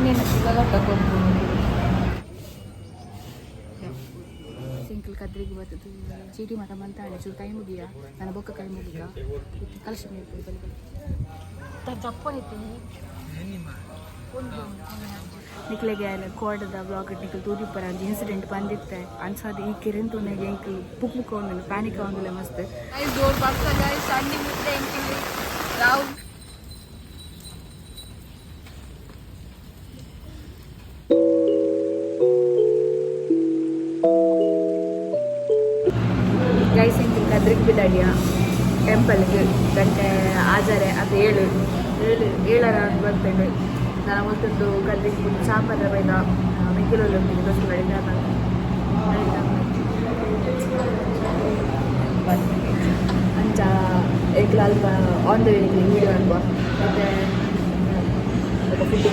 నేను పిల్లగా తక్కువ ಸಿಂಕಲ್ ಕದ್ರಿಗೆ ಬರ್ತದೆ ಚೀಟಿ ಮಠ ಮಂತಾಳೆ ಚೂರು ಕೈ ಮುಗಿಯ ನನ್ನ ಬೊಕ್ಕ ಕೈ ಮುಗಿಗ ಕಲಶ ನೀರು ಬಲಿ ಚಪ್ಪನೈತಿ ನಿಕ್ಲೆಗೆ ಕೋಡದ ಬ್ಲಾಗ್ ನಿಕ್ಕಲು ತೂರಿ ಪರ ಇನ್ಸಿಡೆಂಟ್ ಬಂದಿತ್ತೆ ಅನ್ಸದು ಈ ಕಿರಿಂತು ಎಂಕಲ್ ಪುಕ್ ಪುಕ್ ಒಂದು ಪ್ಯಾನಿಕ್ ಆಗೋದಿಲ್ಲ ಮಸ್ತ್ ಜೋರ್ ಬರ್ತದ ಸಣ್ಣ ಮುದ್ದೆ ಎಂಕಿಲ್ಲಿ ರಾವ್ ಗೈಸ್ ಎಂಕಿಲ್ ಕದ್ರಿಗೆ ಬಿದ್ದಾಡಿಯ ಟೆಂಪಲ್ಗೆ ಗಂಟೆ ಆಜಾರೆ ಅದು ಏಳರ ಬರ್ತೇನೆ ನಾನು ಮತ್ತೊಂದು ಕದ್ರಿಗೆ ಚಾಪದ ಬೈದ ಮೆಕ್ಕಿಲಲ್ಲಿ ಬಸ್ ಮಾಡಿದ್ದೆ ಅಂಚ ಏಕಲ ಅಲ್ಪ ಆನ್ ದ ವೇ ವೀಡಿಯೋ ಅನ್ಬ ಮತ್ತು ಫುಡ್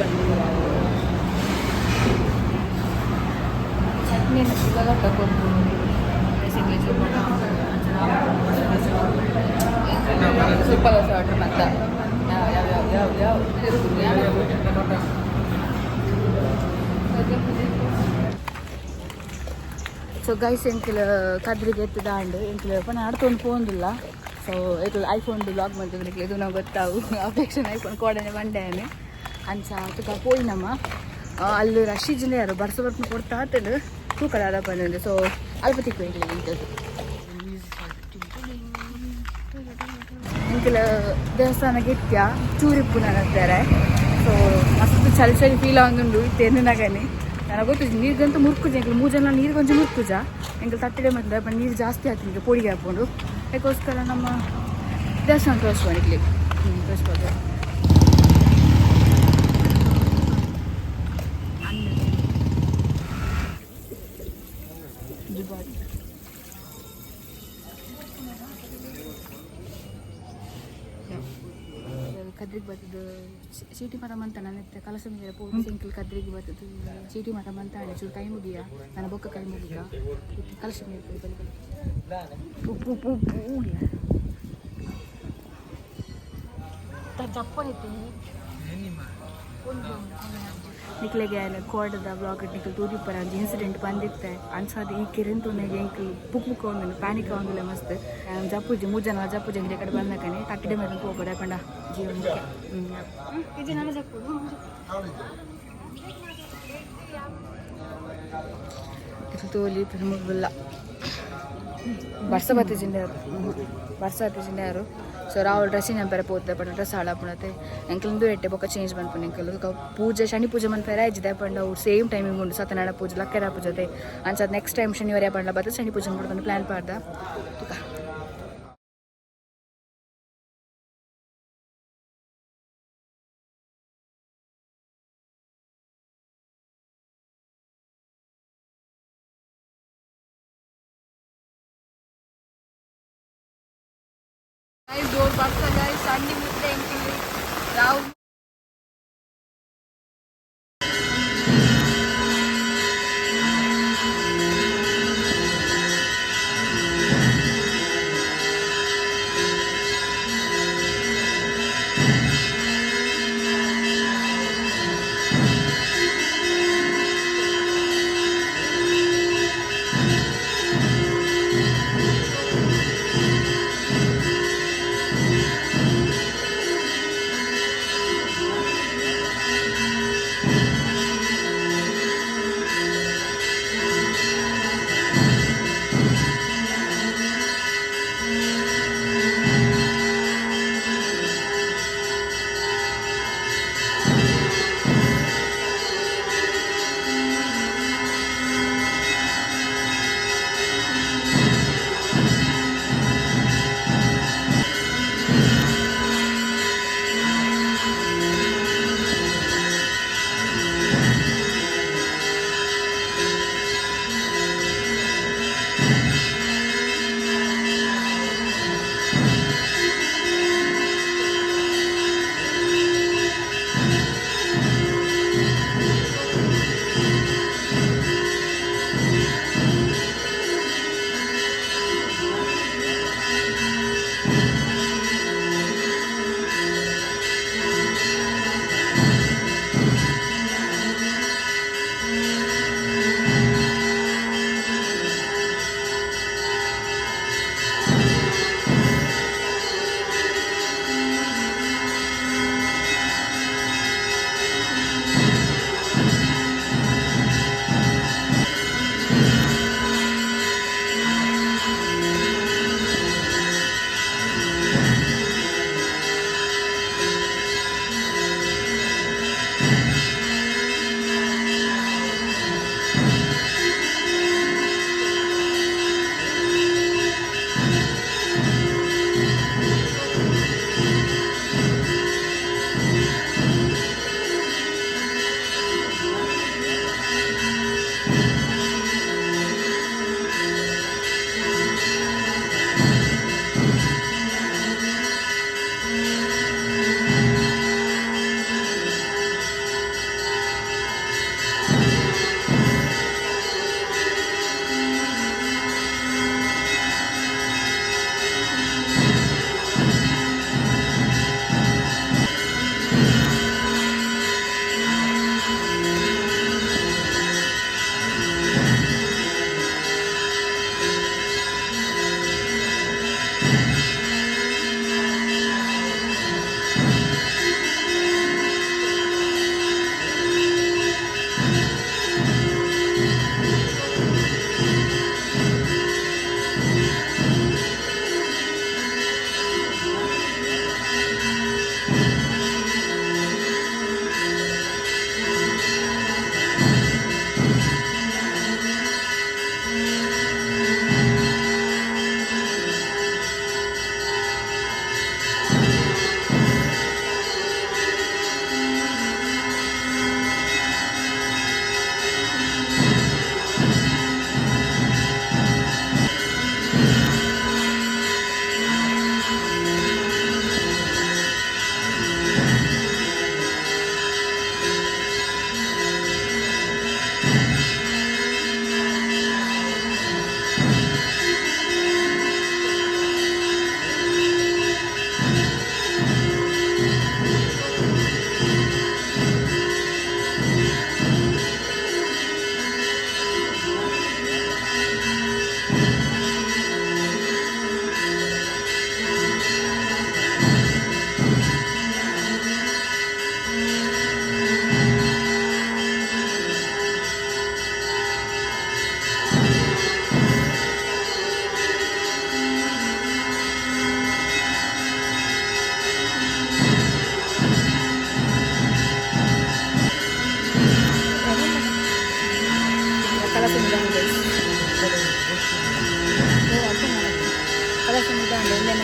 ಚಟ್ನಿ ಇವಾಗ ತಗೊಂಡು ಸೂಪರ್ ಆರ್ಡರ್ ಮತ್ತೆ ಸೊ ಗೈಸ್ ಎಂಕಲ್ ಕದ್ರಿಗೆ ಎತ್ತದಾಂಡು ಎಂಕಲ್ ಪಣ ಆಡ್ಕೊಂಡು ಪೋಂದಿಲ್ಲ ಸೊ ಎಂಕಲ್ ಐಫೋನ್ದು ಬ್ಲಾಗ್ ಮಾಡ್ತಿದ್ರೆ ಇದು ನಾವು ಗೊತ್ತಾವು ಅಪೇಕ್ಷೆ ಐಫೋನ್ ಕೋಡನೆ ಬಂಡೇನೆ ಅಂಚ ತುಕ ಪೋಯಿನಮ್ಮ ಅಲ್ಲಿ ರಶ್ ಜನ ಯಾರು ಬರ್ತ ಕೊಡ್ತಾ ಆತಂಡು ತೂಕದ ಅದ ಬಂದಿದೆ ಸೊ ಅಲ್ಪ ತಿಕ್ಕು ಎಂಕಲ್ ದೇವಸ್ಥಾನಕ್ಕೆ ಇತ್ಯ ಚೂರಿಪ್ಪು ನನಗ್ತಾರೆ ಸೊ ಮಸ್ತ್ ಚಳಿ ಚಳಿ ಫೀಲ್ ಆಗುಂಡು ತೆಂದಿನಾಗನೆ ನನಗೆ ಗೊತ್ತಿದ್ದು ನೀರಿಗಂತೂ ಮುರ್ಕುಜ ಎಂಕಲ್ ಮೂಜನ ನೀರು ಕೊಂಚ ಮುರ್ಕುಜ ಎಂಕಲ್ ತಟ್ಟೆ ಮಾಡಿದ್ರೆ ಬಟ್ ನೀರು ಜಾಸ್ತಿ ಆಗ್ತಿದೆ ಪೊಡಿಗೆ ಹಾಕ್ಕೊಂಡು ಅದಕ್ಕೋಸ್ಕರ ನಮ್ಮ ದೇವಸ್ಥಾನ ತೋರಿಸ್ಕೊಂಡಿದ್ಲಿ ತೋರಿಸ್ಬೋದು ಕದ್ರಿಗೆ ಬರ್ತದೆ ಚೀಟಿ ಮಠ ಮಂತಾನೆ ನನ್ನ ಕಲಸ ಮೇಲೆ ಪೋಗಿ ಸಿಂಕಲ್ ಕದ್ರಿಗೆ ಬರ್ತದೆ ಚೀಟಿ ಮಠ ಮಂತಾಳೆ ಚೂರು ಕೈ ಮುಗಿಯ ನನ್ನ ಬೊಕ್ಕ ಕೈ ಮುಗಿಗ ಕಲಶ ನೀರು ಬಲಿ ಚಪ್ಪನೈತಿ ನಿಕ್ಲೆಗೆ ಕೋಡದ ಬ್ಲಾಗ್ ನಿಕ್ಕಲು ತೂರಿ ಪರ ಇನ್ಸಿಡೆಂಟ್ ಬಂದಿತ್ತೆ ಅನ್ಸದು ಈ ಕಿರಿಂತು ಎಂಕಲ್ ಪುಕ್ ಪುಕ್ ಒಂದು ಪ್ಯಾನಿಕ್ ಆಗೋದಿಲ್ಲ ಮಸ್ತ್ ಜಪ್ಪುಜಿ ಮೂಜನ ಜಪ್ಪುಜಿ ಅಂಗಡಿ ಕಡೆ ಬಂದಕನೆ ತಟ್ಟೆ ಮೇಲೆ ಹೋಗ್ಬೇಡ ಪಂಡ ಜೀವನಕ್ಕೆ ಇದು ನಾನು ಜಪ್ಪು ತೋಲಿ ಮುಗಿಲ್ಲ ಬರ್ಸ ಬತ್ತಿಜಿಂಡ್ಯಾರು ಸೊ ರಾಹುಲ್ ಡ್ರೆಸ್ಸಿನ ಬೇರೆ ಪೋತೆ ಪಂಡ ಡ್ರೆಸ್ ಹಾಳಾಪಣತೆ ಎಂಕಲಿಂದು ಎಟ್ಟೆ ಬೊಕ್ಕ ಚೇಂಜ್ ಮಾಡ್ಕೊಂಡು ಎಂಕಲ್ ಪೂಜೆ ಶನಿ ಪೂಜೆ ಮನ್ ಫೆರ ಇಜ್ಜಿದೆ ಪಂಡ ಅವ್ರು ಸೇಮ್ ಟೈಮಿಂಗ್ ಉಂಡು ಸತ್ಯನಾರಾಯಣ ಪೂಜೆ ಲಕ್ಕೆರ ಪೂಜತೆ ಅನ್ಸದ್ ನೆಕ್ಸ್ಟ್ ಟೈಮ್ ಶನಿವಾರ ಪಂಡ ಬರ್ತದೆ ಶನಿ ಪೂಜೆ ಮಾಡ್ಕೊಂಡು ಪ್ಲ್ಯಾನ್ ಮಾಡ್ದ ಜೋರ್ ಬರ್ತದ ಸಣ್ಣ ಮುದ್ದೆ ಎಂಕಿಲ್ಲಿ ರಾವ್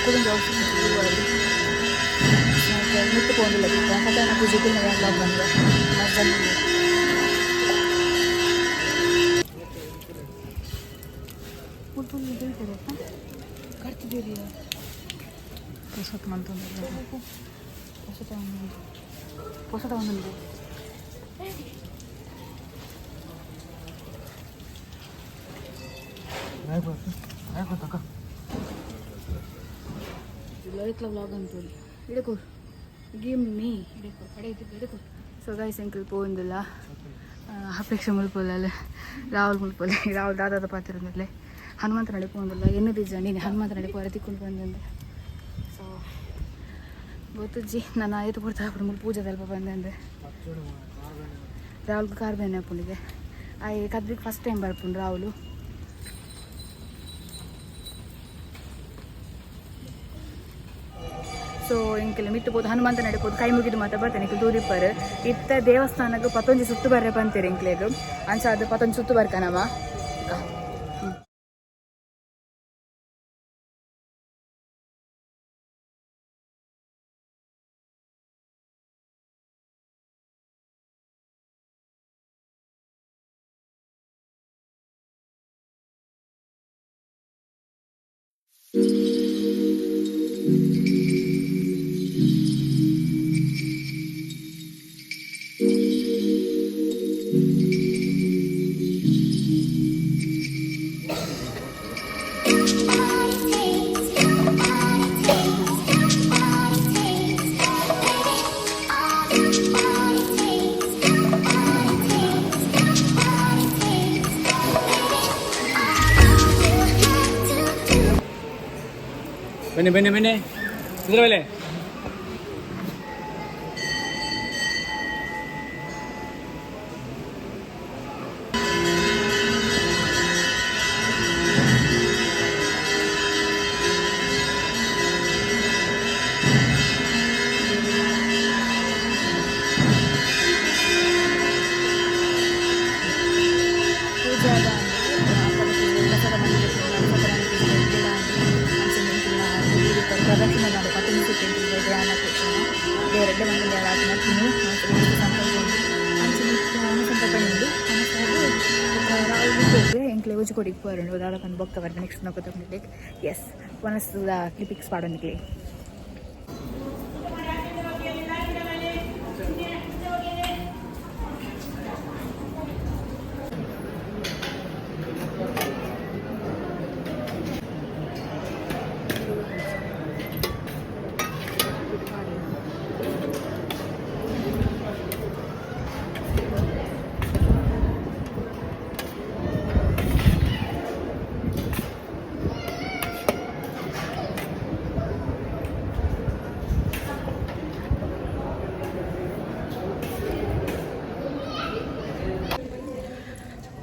ಕೂಡ ಮಿಟ್ಟು ಪೋಂದಿಲ್ಲ ಕಥೆನ ಪೂಜೆಗೆ ಬ್ಲಾಗ್ ಬಂದರೆ ಕಟ್ತಿದ್ದೀರಿ ಹೊಸತ ಮಂತಂದ್ರೆ ಹೊಸತ ಒಂದೊಂದು ಲಲಿತ್ಲ ವ್ಲಾಗ್ ಅಂತ ಹಿಡಕೋ ಗೇಮ್ ಮೀ ಹಿಡಕೋ ಕಡೆ ಇದ್ದು ಹಿಡಕೋ ಸೊ ಗೈಸ್ ಅಂಕಲ್ ಪೋಂದಿಲ್ಲ ಅಪೇಕ್ಷೆ ಮುಲ್ಪೋಲ್ಲ ರಾಹುಲ್ ಮುಲ್ಪೋಲೆ ರಾಹುಲ್ ದಾದಾದ ಪಾತ್ರದಲ್ಲೇ ಹನುಮಂತ ನಡೆ ಪೋಂದಿಲ್ಲ ಎನ್ನದಿಜ್ಜ ನೀನು ಹನುಮಂತ ನಡೆ ಪೋರ ತಿಕ್ಕೊಂಡು ಬಂದಂದೆ ಸೊ ಗೊತ್ತಜ್ಜಿ ನಾನು ಆಯ್ತು ಕೊಡ್ತಾ ಹಾಕೊಂಡು ಮುಲ್ ಪೂಜೆ ಸ್ವಲ್ಪ ಬಂದಂದೆ ರಾಹುಲ್ಗೆ ಕಾರ್ ಬೇನೆ ಹಾಕೊಂಡಿದ್ದೆ ಆಯ್ ಕದ್ರಿಗೆ ಫಸ್ಟ್ ಟೈಮ್ ಬರ್ಪುಂಡು ರಾಹುಲು ಸೊ ಇಂಕೆಲ್ಲ ಮಿಟ್ಟುಬೋದು ಹನುಮಂತ ನಡಿಬೋದು ಕೈ ಮುಗಿದು ಮಾತ್ರ ಬರ್ತೇನೆ ಇಂಕ ದೂರಿಪ್ಪರು ಇತ್ತ ದೇವಸ್ಥಾನಕ್ಕೆ ಪತ್ತೊಂಜಿ ಸುತ್ತು ಬರ್ರೆ ಬಂತೀರಿ ಇಂಕ್ಲೇಗು ಅಂಚ ಅದು ಪತ್ತೊಂಜಿ ಸುತ್ತು ಬರ್ಕನಮ್ಮ ಬನ್ನಿ ಬನ್ನಿ ಬನ್ನಿ ಇದ್ರ ಮೇಲೆ ಪ್ರದಕ್ಷಿಣೆ ಮಾಡಿ ಪತ್ತೊಂದು ಸುತ್ತು ಧ್ಯಾನ ದೇವರೆಡ್ಡೆ ಮಂದಿ ಆತ್ಮೀಯು ಸಂಕಲ್ಪನೆಂದು ಎಂಕ್ಲೆ ಉಜ್ಜಿ ಕೊಡಿ పోరండి దాదాపు బొక్క వరకు నెక్స్ట్ నాకు తప్పనిసరి ఎస్ వన్స్ క్లిపిక్స్ పాడడానికి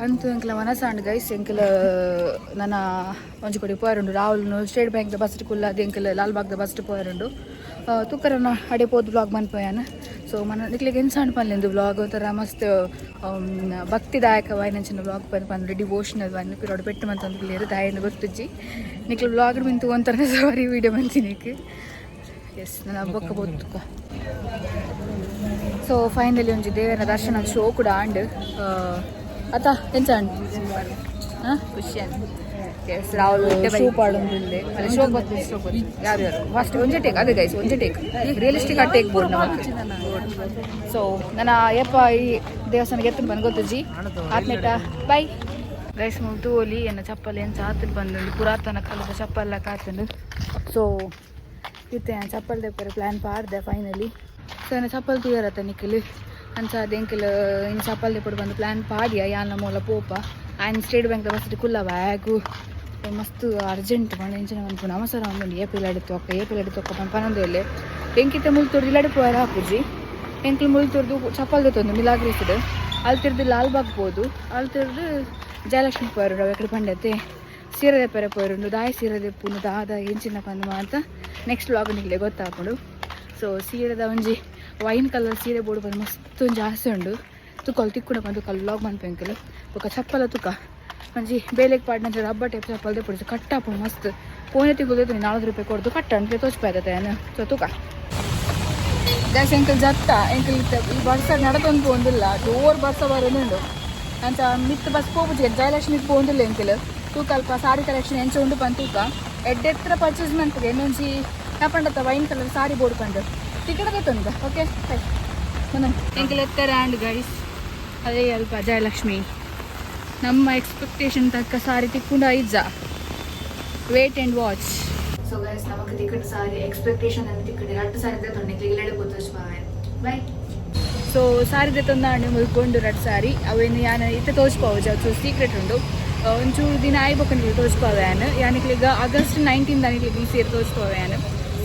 ಅಂತೂ ಎಂಕಲ ಮನಸ್ಸಾಂಡ್ ಗೈಸ್ ಎಂಕಲ ನನ್ನ ಒಂಜಿ ಕೊಡಿ ಪೋಯರುಂಡು ರಾಹುಲ್ನು ಸ್ಟೇಟ್ ಬ್ಯಾಂಕ್ದ ಬಸ್ ಕುಲ್ಲಾದ ಎಂಕಲ ಲಾಲ್ಬಾಗ್ದ ಬಸ್ ಪೋಯರುಂಡು ತುಕ್ಕರನ ಅಡೆ ಪೋದು ಬ್ಲಾಗ್ ಮನ್ಪೋಯಾನ ಸೊ మన ನಿಕ್ಲಿಗೆ ಎನ್ಸಾಂಡ್ ಪನ್ಲೆಂದು ಬ್ಲಾಗ್ ಒಂಥರ ಮಸ್ತ್ ಭಕ್ತಿದಾಯಕವಾಯಿನಂಚಿನ ಬ್ಲಾಗ್ ಪಂದ್ರೆ ಡಿವೋಷನಲ್ ವನ್ ಪಿರೋಡು ಪೆಟ್ಟು ಮಂತ ಕ್ಲಿಯರ್ ದಾಯಿಂದ ಗೊತ್ತಜ್ಜಿ ನಿಕ್ಲು ಬ್ಲಾಗ್ ಮಿಂತು ಒಂಥರ ಸವಾರಿ ವೀಡಿಯೋ ಮಂತಿನಿಕ್ ಎಸ್ ನನ್ನ ಹಬ್ಬಕ್ಕ ಬೋತುಕ ಸೊ ಫೈನಲಿ ಒಂಜಿ ದೇವರ ದರ್ಶನ ಶೋ ಕೂಡ ಆಂಡ್ ಅತ್ತ ಎಂಚಾಂಡ್ ಖುಷಿಯಾನ್ ಎಸ್ ರಾಹುಲ್ ಶೂ ಪಾಡೊಂದುಲ್ಲೆ ಅಲ್ಲ ಶೋ ಬರ್ತದೆ ಶೋ ಬರ್ತದೆ ಯಾರು ಫಸ್ಟ್ ಒಂಜೆ ಟೇಕ್ ಅದೇ ಗೈಸ್ ಒಂಜೆ ಟೇಕ್ ರಿಯಲಿಸ್ಟಿಕ್ ಆ ಟೇಕ್ ಬೋರ್ಡ್ ನಮಗೆ ಸೊ ನನ್ನ ಯಪ್ಪ ಈ ದೇವಸ್ಥಾನಕ್ಕೆ ಎತ್ತನ್ನು ಬಂದು ಗೊತ್ತಜ್ಜಿ ಆತ್ಮೇಟ ಬಾಯ್ ಗೈಸ್ ಮುಗ್ದು ಓಲಿ ಎನ್ನ ಚಪ್ಪಲ್ ಏನು ಚಾತಲ್ಲಿ ಬಂದು ಪುರಾತನ ಕಾಲದ ಚಪ್ಪಲ್ಲ ಕಾತಂಡು ಸೊ ಇತ್ತೆ ಚಪ್ಪಲ್ ದೇಪರ ಪ್ಲ್ಯಾನ್ ಪಾಡ್ದೆ ಫೈನಲಿ ಸೊ ಎನ್ನ ಚಪ್ಪಲ್ ತೂಯರತ್ತ ನಿಕ್ಕಲು ಅಂಚಾದ ಎಂಕಲ್ ಇನ್ನು ಚಪ್ಪಲ್ ದೇಪಡು ಬಂದು ಪ್ಲ್ಯಾನ್ ಪಾಡ್ಯ ಯಾನ ಮೂಲ ಪೋಪ ಆಯ್ನ ಸ್ಟೇಟ್ ಬ್ಯಾಂಕ್ ಬಸ್ಟಿ ಕುಲ್ಲ ಬ್ಯಾಗು ಮಸ್ತ್ ಅರ್ಜೆಂಟ್ ಬಂದು ಎಂಚಿನ ಅನ್ಕೊಂಡು ಅವಸರ ಒಂದು ಏಪಿಲ್ ಅಡಿತೊಕ್ಕ ಪನೊಂದು ಎಂಕಿತ ಮುಲ್ತೋರ್ದು ಇಲ್ಲಡೆ ಪೋಯರ್ ಹಾಕುಜಿ ಎಂಕಲ್ ಮುಲ್ತೋರ್ದು ಚಪ್ಪಲ್ ದೊತ್ತೊಂದು ಮಿಲಾಗ್ರಿಸಿಡು ಅಲ್ಲಿ ತಿರ್ದು ಲಾಲ್ಬಾಗ್ ಹೋದು ಅಲ್ಲಿ ತಿರ್ದು ಜಯಲಕ್ಷ್ಮಿ ಪೋಯರು ಎಕಡೆ ಪಂಡತೆ ಸೀರೆ ಪೆರೆ ಪೋಯರುಂಡು ದಾಯಿ ಸೀರೆ ದೆಪ್ಪುನು ದಾದ ಎಂಚಿನ ಪಂದು ಅಂತ ನೆಕ್ಸ್ಟ್ ವ್ಲಾಗ್ ನಿಕ್ಲೆ ಗೊತ್ತಾಪಡು ಸೊ ಸೀರೆದ ಒಂಜಿ ವೈನ್ ಕಲರ್ ಸೀರೆ ಬೋಡು ಬಂದು ಮಸ್ತ್ ಜಾಸ್ತಿ ಉಂಡು ತುಕಲ್ ತಿಕ್ಕುಂಡ ಬಂದು ವ್ಲಾಗ್ ಮನ್ಪೆಂಕಲ್ ಬೊಕ ಚಪ್ಪಲ ತುಕ ಒಂಜಿ ಬೇಲೆಗ್ ಪಾಡ್ನ ಹಬ್ಬ ಟೈಪ್ ಚಪ್ಪಲ್ದೆ ಪೊಡಿಸಿ ಕಟ್ಟಾಪು ಮಸ್ತ್ ಪೋನೆ ತಿಗುದು 40 ರೂಪಾಯಿ ಕೊಡ್ದು ಕಟ್ಟಂಟ್ರೆ ತೋಚ್ಪಾಯ್ತದೆ ಸೊ ತೂಕ ಗ್ಯಾಸ್ ಎಂಕಲ್ ಜತ್ತ ಎಂಕಲ್ ಈ ಬರ್ಸ ನಡತೊಂದು ಪೋಂದಿಲ್ಲ ಜೋರು ಬರ್ಸ ಬರೋದುಂಡು ಅಂಚ ಮಿತ್ ಬಸ್ ಪೋಪುಜಿ ಜಯಲಕ್ಷ್ಮಿ ಪೋಂದಿಲ್ಲ ಎಂಕಲ್ ತೂಕ ಅಲ್ಪ ಸಾರಿ ಕಲೆಕ್ಷನ್ ಎಂಚ ಉಂಡು ಪಂದು ತೂಕ ಎಡ್ಡೆತ್ರ ಪರ್ಚೇಸ್ ಮಾಡ್ತದೆ ಇನ್ನೊಂಜಿ ನಾಪಂಡತ್ತ ವೈನ್ ಕಲರ್ ಸಾರಿ ಬೋರ್ಡ್ ಪಂಡು ಟಿಕೆಟ್ ಬೇತೊಂದ ಓಕೆ ಎಂಕಲ್ ಎತ್ತರ ಆಂಡ್ ಗೈಸ್ ಅದೇ ಅಲ್ಪ ಜಯಲಕ್ಷ್ಮಿ ನಮ್ಮ ಎಕ್ಸ್ಪೆಕ್ಟೇಷನ್ ತಕ್ಕ ಸಾರಿ ತಿಕ್ಕೊಂಡು ಐಜ wait and watch so guys ನಮಗೆ ಟಿಕೆಟ್ ಸಾರಿ ಎಕ್ಸ್ಪೆಕ್ಟೇಷನ್ ಅಂತ ಟಿಕೆಟ್ 2 ಸಾರಿ ತೊಂದಿಕ್ಕೆ ಇಲ್ಲೆಡೆ ಗೊತ್ತೋಚ್ಪಾವೆ ಬೈ ಸೊ ಸಾರಿ ತೊಂದಾಂಡು ಮುಲ್ಕೊಂಡು 2 ಸಾರಿ ಅವೇನು ಯಾನ ಇತ್ತೆ ತೋಚ್ಪಾವು ಸೊ ಸೀಕ್ರೆಟ್ ಉಂಡು ಒಂಚೂರು ದಿನ ಆಯ್ಬೇಕಂತ ತೋಚ್ಪಾವೆ ಯಾನಿಕ್ಲಿಗ ಆಗಸ್ಟ್ 19 దానికి ಈ ಸೇರಿ ತೋಚ್ಪಾವೆ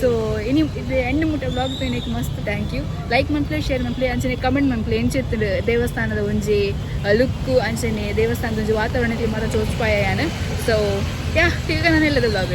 ಸೊ ಇನಿ ಇದು ಎಂಡ್ ಮುಟ್ಟ ಬ್ಲಾಗ್ ಪೇನಕ್ಕೆ ಮಸ್ತ್ ಥ್ಯಾಂಕ್ ಯು ಲೈಕ್ ಮನ್ಪ್ಲೆ ಶೇರ್ ಮನ್ಪ್ಲೆ ಅಂಚನೆ ಕಮೆಂಟ್ ಮನ್ಪ್ಲೆ ಎಂಚೆತ್ತು ದೇವಸ್ಥಾನದ ಒಂಜಿ ಲುಕ್ ಅಂಚನೆ ದೇವಸ್ಥಾನದ ಒಂಜಿ ವಾತಾವರಣಕ್ಕೆ ಮಾತ್ರ ತೋಚ್ಪಾಯ ಸೊ ಯಾ ಈಗ ನಾನು ಎಲ್ಲದ ಬ್ಲಾಗ್